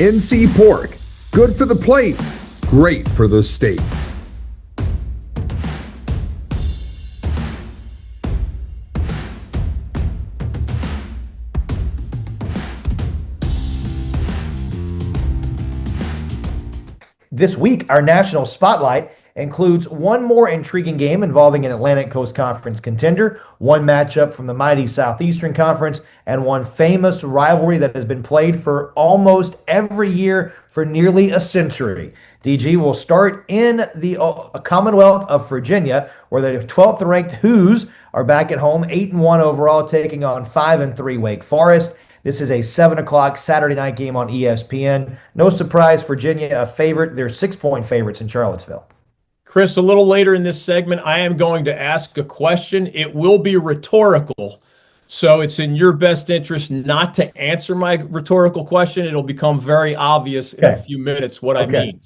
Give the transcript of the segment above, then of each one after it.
NC Pork. Good for the plate, great for the state. This week, our national spotlight includes one more intriguing game involving an Atlantic Coast Conference contender, one matchup from the mighty Southeastern Conference, and one famous rivalry that has been played for almost every year for nearly a century. DG will start in the Commonwealth of Virginia, where the 12th ranked Hoos are back at home, 8-1 overall, taking on 5-3 Wake Forest. This is a 7 o'clock Saturday night game on ESPN. No surprise, Virginia a favorite. They're 6-point favorites in Charlottesville. Chris, a little later in this segment, I am going to ask a question. It will be rhetorical, so it's in your best interest not to answer my rhetorical question. It'll become very obvious in a few minutes what I mean.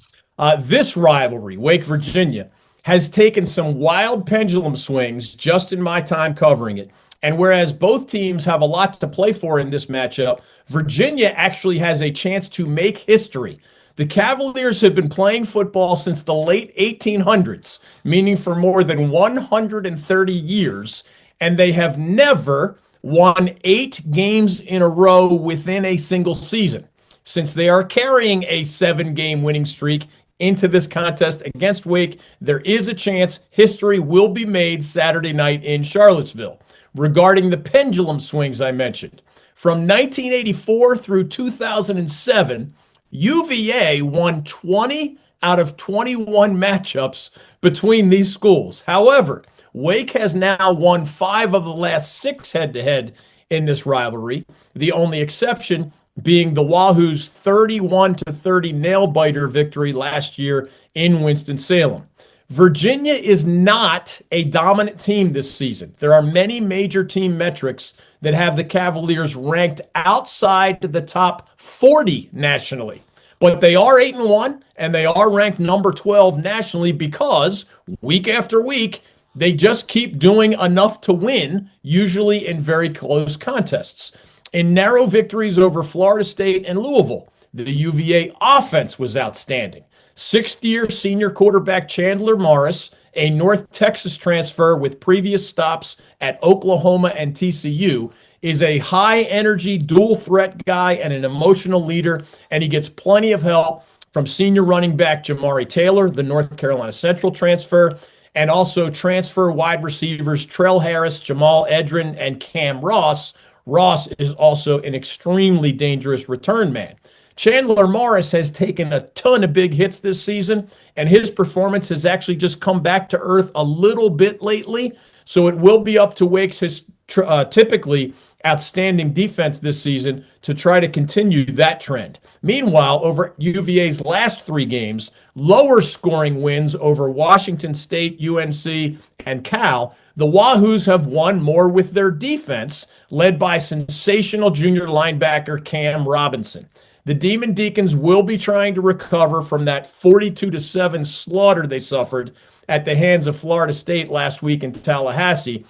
This rivalry, Wake, Virginia, has taken some wild pendulum swings just in my time covering it. And whereas both teams have a lot to play for in this matchup, Virginia actually has a chance to make history. The Cavaliers have been playing football since the late 1800s, meaning for more than 130 years, and they have never won 8 games in a row within a single season. Since they are carrying a 7-game winning streak into this contest against Wake, there is a chance history will be made Saturday night in Charlottesville. Regarding the pendulum swings I mentioned, from 1984 through 2007, UVA won 20 out of 21 matchups between these schools. However, Wake has now won 5 of the last 6 head-to-head in this rivalry, the only exception being the Wahoos' 31-30 nail-biter victory last year in Winston-Salem. Virginia is not a dominant team this season. There are many major team metrics that have the Cavaliers ranked outside the top 40 nationally. But they are 8-1, and they are ranked number 12 nationally because week after week, they just keep doing enough to win, usually in very close contests. In narrow victories over Florida State and Louisville, the UVA offense was outstanding. 6th-year senior quarterback Chandler Morris, a North Texas transfer with previous stops at Oklahoma and TCU, is a high-energy, dual-threat guy and an emotional leader, and he gets plenty of help from senior running back Jamari Taylor, the North Carolina Central transfer, and also transfer wide receivers Trell Harris, Jamal Edrin, and Cam Ross. Ross is also an extremely dangerous return man. Chandler Morris has taken a ton of big hits this season, and his performance has actually just come back to earth a little bit lately. So it will be up to Wake's typically outstanding defense this season to try to continue that trend. Meanwhile, over UVA's last 3 games, lower scoring wins over Washington State, UNC, and Cal, the Wahoos have won more with their defense, led by sensational junior linebacker Cam Robinson. The Demon Deacons will be trying to recover from that 42-7 slaughter they suffered at the hands of Florida State last week in Tallahassee,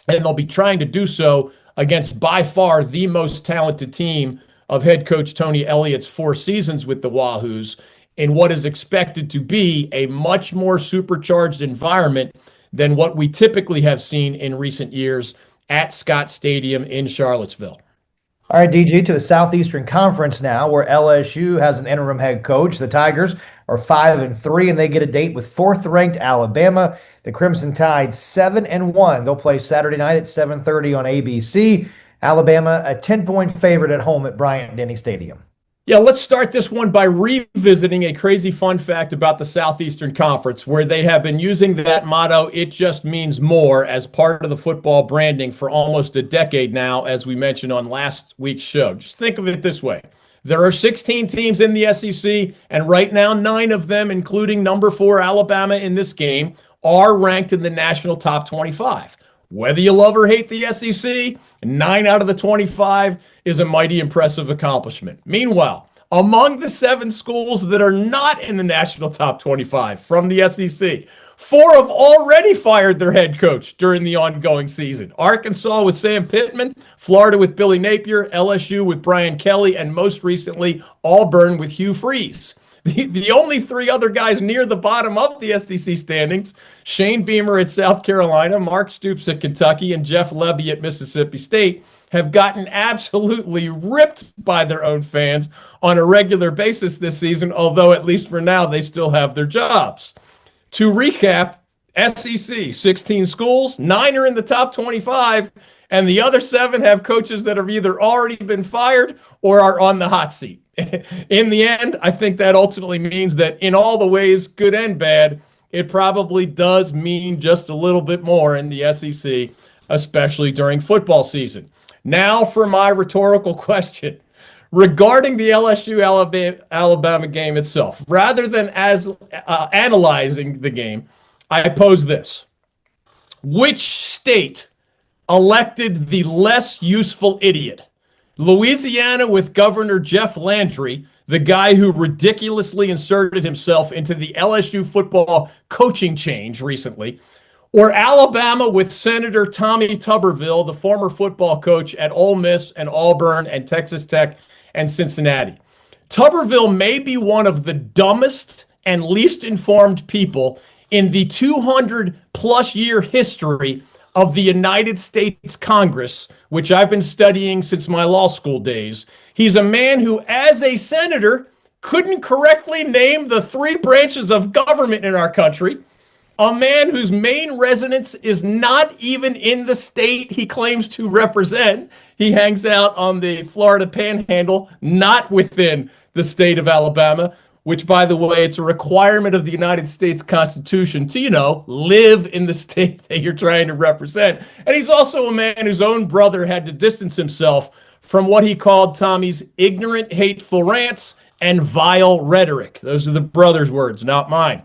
and they'll be trying to do so against by far the most talented team of head coach Tony Elliott's 4 seasons with the Wahoos in what is expected to be a much more supercharged environment than what we typically have seen in recent years at Scott Stadium in Charlottesville. All right, DG, to the Southeastern Conference now, where LSU has an interim head coach. The Tigers are 5-3, and they get a date with 4th-ranked Alabama. The Crimson Tide 7-1. They'll play Saturday night at 7:30 on ABC. Alabama, a 10-point favorite at home at Bryant-Denny Stadium. Yeah, let's start this one by revisiting a crazy fun fact about the Southeastern Conference, where they have been using that motto, "It just means more," as part of the football branding for almost a decade now, as we mentioned on last week's show. Just think of it this way. There are 16 teams in the SEC, and right now 9 of them, including number 4 Alabama in this game, are ranked in the national top 25. Whether you love or hate the SEC, 9 out of the 25 is a mighty impressive accomplishment. Meanwhile, among the 7 schools that are not in the national top 25 from the SEC, 4 have already fired their head coach during the ongoing season. Arkansas with Sam Pittman, Florida with Billy Napier, LSU with Brian Kelly, and most recently, Auburn with Hugh Freeze. The only 3 other guys near the bottom of the SEC standings, Shane Beamer at South Carolina, Mark Stoops at Kentucky, and Jeff Lebby at Mississippi State, have gotten absolutely ripped by their own fans on a regular basis this season, although at least for now, they still have their jobs. To recap, SEC, 16 schools, 9 are in the top 25, and the other 7 have coaches that have either already been fired or are on the hot seat. In the end, I think that ultimately means that in all the ways, good and bad, it probably does mean just a little bit more in the SEC, especially during football season. Now for my rhetorical question. Regarding the LSU Alabama game itself, rather than analyzing the game, I pose this. Which state elected the less useful idiot? Louisiana with Governor Jeff Landry, the guy who ridiculously inserted himself into the LSU football coaching change recently, or Alabama with Senator Tommy Tuberville, the former football coach at Ole Miss and Auburn and Texas Tech and Cincinnati. Tuberville may be one of the dumbest and least informed people in the 200-plus year history of the United States Congress, which I've been studying since my law school days. He's a man who, as a senator, couldn't correctly name the 3 branches of government in our country, a man whose main residence is not even in the state he claims to represent. He hangs out on the Florida Panhandle, not within the state of Alabama, which, by the way, it's a requirement of the United States Constitution to, live in the state that you're trying to represent. And he's also a man whose own brother had to distance himself from what he called Tommy's ignorant, hateful rants and vile rhetoric. Those are the brother's words, not mine.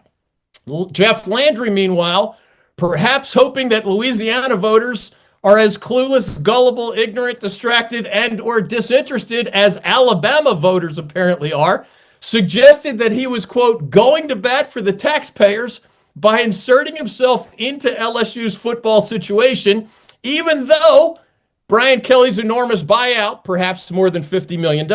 Jeff Landry, meanwhile, perhaps hoping that Louisiana voters are as clueless, gullible, ignorant, distracted, and or disinterested as Alabama voters apparently are, suggested that he was, quote, going to bat for the taxpayers by inserting himself into LSU's football situation, even though Brian Kelly's enormous buyout, perhaps more than $50 million,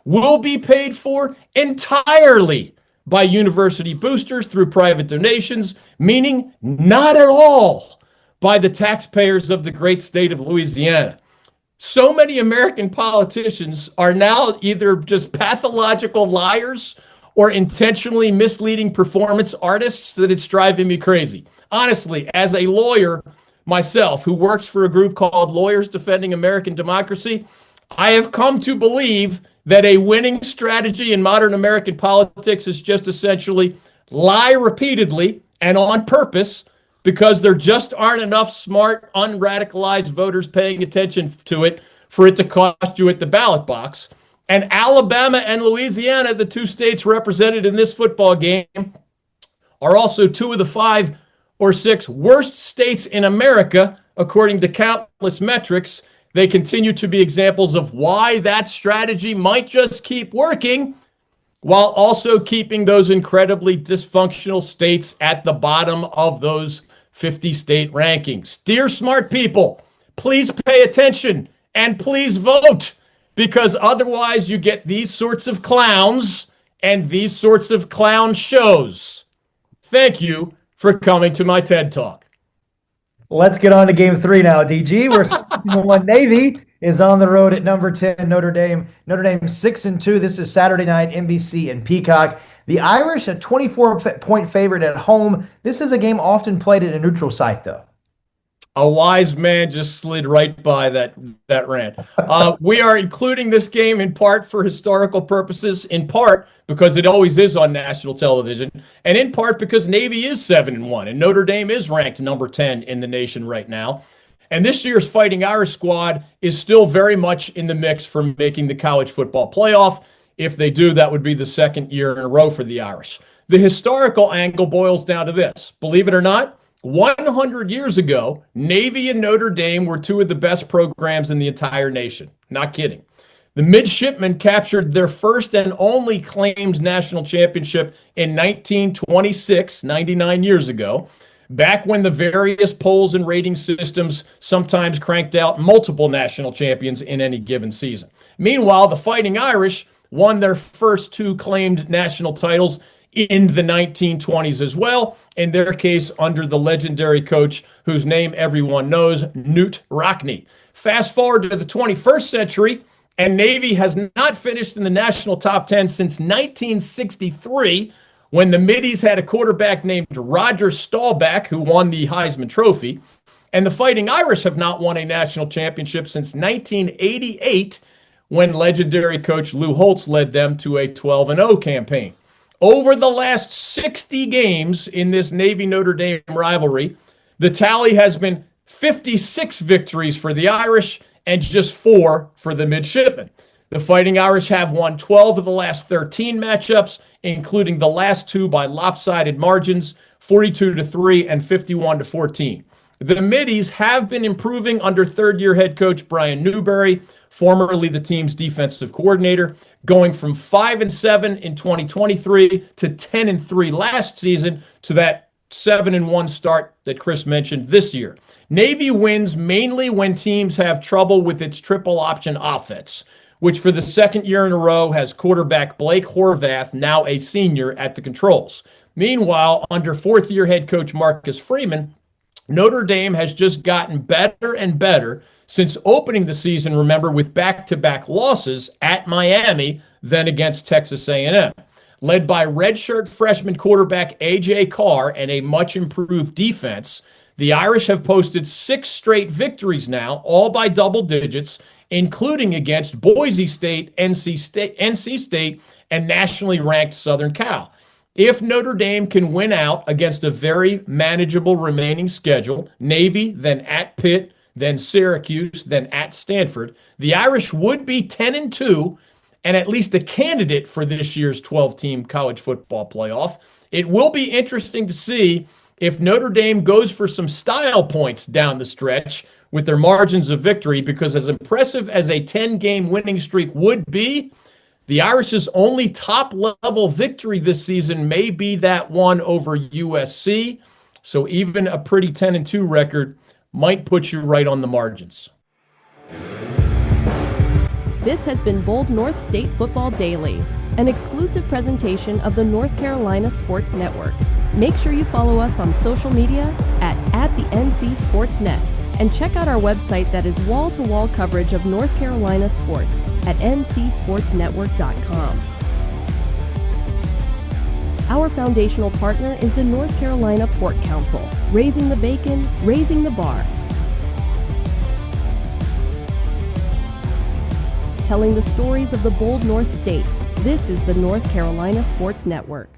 will be paid for entirely by university boosters through private donations, meaning not at all by the taxpayers of the great state of Louisiana. So many American politicians are now either just pathological liars or intentionally misleading performance artists that it's driving me crazy. Honestly, as a lawyer myself who works for a group called Lawyers Defending American Democracy, I have come to believe that a winning strategy in modern American politics is just essentially lie repeatedly and on purpose because there just aren't enough smart, unradicalized voters paying attention to it for it to cost you at the ballot box. And Alabama and Louisiana, the 2 states represented in this football game, are also 2 of the 5 or 6 worst states in America, according to countless metrics. They continue to be examples of why that strategy might just keep working while also keeping those incredibly dysfunctional states at the bottom of those 50 state rankings. Dear smart people, please pay attention and please vote, because otherwise you get these sorts of clowns and these sorts of clown shows. Thank you for coming to my TED Talk. Let's get on to game 3 now, DG. Where 7-1 Navy is on the road at number 10, Notre Dame. Notre Dame 6-2. This is Saturday night, NBC and Peacock. The Irish, a 24-point favorite at home. This is a game often played at a neutral site, though. A wise man just slid right by that rant. We are including this game in part for historical purposes, in part because it always is on national television, and in part because Navy is 7-1, and Notre Dame is ranked number 10 in the nation right now. And this year's Fighting Irish squad is still very much in the mix for making the college football playoff. If they do, that would be the 2nd year in a row for the Irish. The historical angle boils down to this. Believe it or not, 100 years ago, Navy and Notre Dame were 2 of the best programs in the entire nation. Not kidding. The midshipmen captured their first and only claimed national championship in 1926, 99 years ago, back when the various polls and rating systems sometimes cranked out multiple national champions in any given season. Meanwhile, the Fighting Irish won their first 2 claimed national titles in the 1920s as well, in their case under the legendary coach whose name everyone knows, Knute Rockne. Fast forward to the 21st century, and Navy has not finished in the national top 10 since 1963, when the Middies had a quarterback named Roger Staubach, who won the Heisman Trophy. And the Fighting Irish have not won a national championship since 1988, when legendary coach Lou Holtz led them to a 12-0 campaign. Over the last 60 games in this Navy-Notre Dame rivalry, the tally has been 56 victories for the Irish and just 4 for the midshipmen. The Fighting Irish have won 12 of the last 13 matchups, including the last 2 by lopsided margins, 42-3 and 51-14. The Middies have been improving under third-year head coach Brian Newberry, formerly the team's defensive coordinator, going from 5-7 in 2023 to 10-3 last season to that 7-1 start that Chris mentioned this year. Navy wins mainly when teams have trouble with its triple option offense, which for the second year in a row has quarterback Blake Horvath, now a senior, at the controls. Meanwhile, under fourth-year head coach Marcus Freeman, Notre Dame has just gotten better and better since opening the season, remember, with back-to-back losses at Miami, then against Texas A&M. Led by redshirt freshman quarterback A.J. Carr and a much-improved defense, the Irish have posted 6 straight victories now, all by double digits, including against Boise State, NC State, and nationally ranked Southern Cal. If Notre Dame can win out against a very manageable remaining schedule, Navy, then at Pitt, then Syracuse, then at Stanford, the Irish would be 10-2 and at least a candidate for this year's 12-team college football playoff. It will be interesting to see if Notre Dame goes for some style points down the stretch with their margins of victory, because as impressive as a 10-game winning streak would be, the Irish's only top-level victory this season may be that one over USC, so even a pretty 10-2 record might put you right on the margins. This has been Bold North State Football Daily, an exclusive presentation of the North Carolina Sports Network. Make sure you follow us on social media at the NC Sports Net, and check out our website that is wall-to-wall coverage of North Carolina sports at ncsportsnetwork.com. Our foundational partner is the North Carolina Pork Council, raising the bacon, raising the bar. Telling the stories of the bold North State, this is the North Carolina Sports Network.